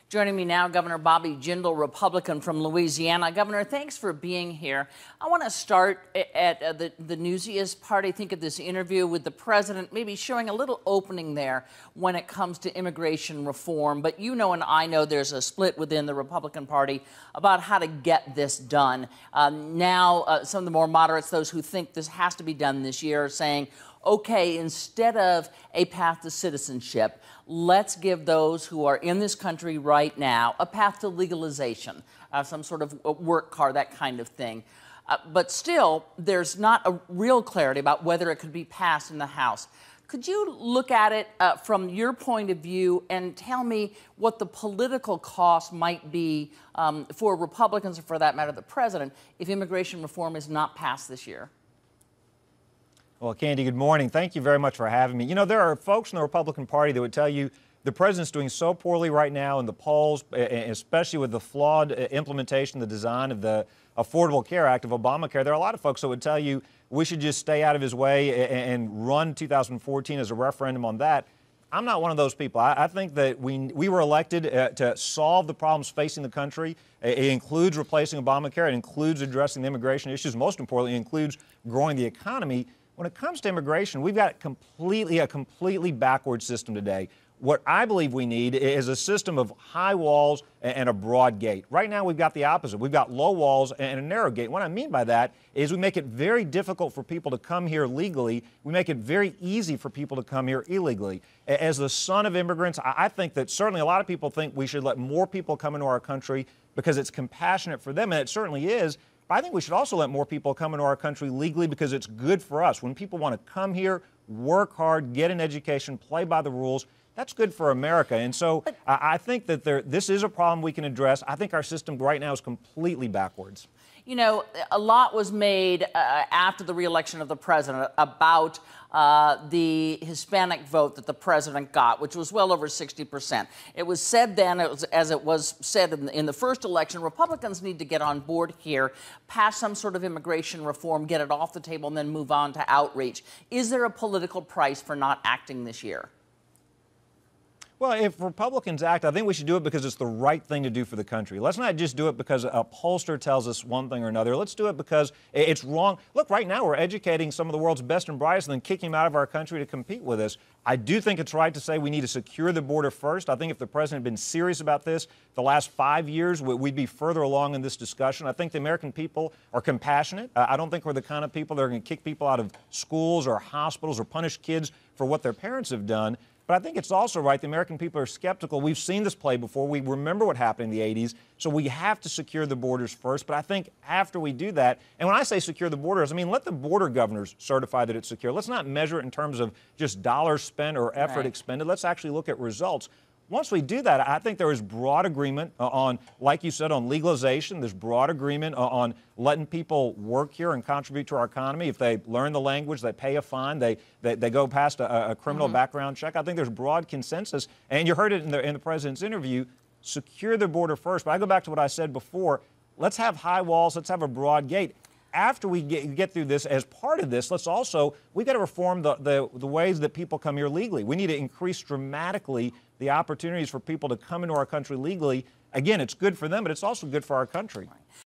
Joining me now, Governor Bobby Jindal, Republican from Louisiana. Governor, thanks for being here. I want to start at the newsiest part, I think, of this interview with the president, maybe showing a little opening there when it comes to immigration reform. But you know and I know there's a split within the Republican Party about how to get this done. Now, some of the more moderates, those who think this has to be done this year, are saying, okay, instead of a path to citizenship, let's give those who are in this country right now a path to legalization, some sort of work card, that kind of thing. But still, there's not a real clarity about whether it could be passed in the House. Could you look at it from your point of view and tell me what the political cost might be for Republicans, or for that matter, the president, if immigration reform is not passed this year? Well, Candy, good morning. Thank you very much for having me. You know, there are folks in the Republican Party that would tell you the president's doing so poorly right now in the polls, especially with the flawed implementation, the design of the Affordable Care Act of Obamacare. There are a lot of folks that would tell you we should just stay out of his way and run 2014 as a referendum on that. I'm not one of those people. I think that we were elected to solve the problems facing the country. It includes replacing Obamacare. It includes addressing the immigration issues. Most importantly, it includes growing the economy. When it comes to immigration, we've got a completely backward system today. What I believe we need is a system of high walls and a broad gate. Right now, we've got the opposite. We've got low walls and a narrow gate. What I mean by that is we make it very difficult for people to come here legally. We make it very easy for people to come here illegally. As the son of immigrants, I think that certainly a lot of people think we should let more people come into our country because it's compassionate for them, and it certainly is. I think we should also let more people come into our country legally because it's good for us. When people want to come here, work hard, get an education, play by the rules, that's good for America. And so I think that this is a problem we can address. I think our system right now is completely backwards. You know, a lot was made after the re-election of the president about the Hispanic vote that the president got, which was well over 60%. It was said then, as it was said in the first election, Republicans need to get on board here, pass some sort of immigration reform, get it off the table, and then move on to outreach. Is there a political price for not acting this year? Well, if Republicans act, I think we should do it because it's the right thing to do for the country. Let's not just do it because a pollster tells us one thing or another. Let's do it because it's wrong. Look, right now we're educating some of the world's best and brightest and then kicking them out of our country to compete with us. I do think it's right to say we need to secure the border first. I think if the president had been serious about this the last 5 years, we'd be further along in this discussion. I think the American people are compassionate. I don't think we're the kind of people that are going to kick people out of schools or hospitals or punish kids for what their parents have done. But I think it's also right the American people are skeptical. We've seen this play before. We remember what happened in the 80s. So we have to secure the borders first. But I think after we do that, and when I say secure the borders, I mean let the border governors certify that it's secure. Let's not measure it in terms of just dollars spent or effort expended. Let's actually look at results. Once we do that, I think there is broad agreement on, like you said, on legalization. There's broad agreement on letting people work here and contribute to our economy. If they learn the language, they pay a fine, they go past a criminal background check. I think there's broad consensus. And you heard it in the president's interview, secure the border first. But I go back to what I said before. Let's have high walls. Let's have a broad gate. After we get through this, as part of this, we got to reform the ways that people come here legally. We need to increase dramatically the opportunities for people to come into our country legally. Again, it's good for them, but it's also good for our country.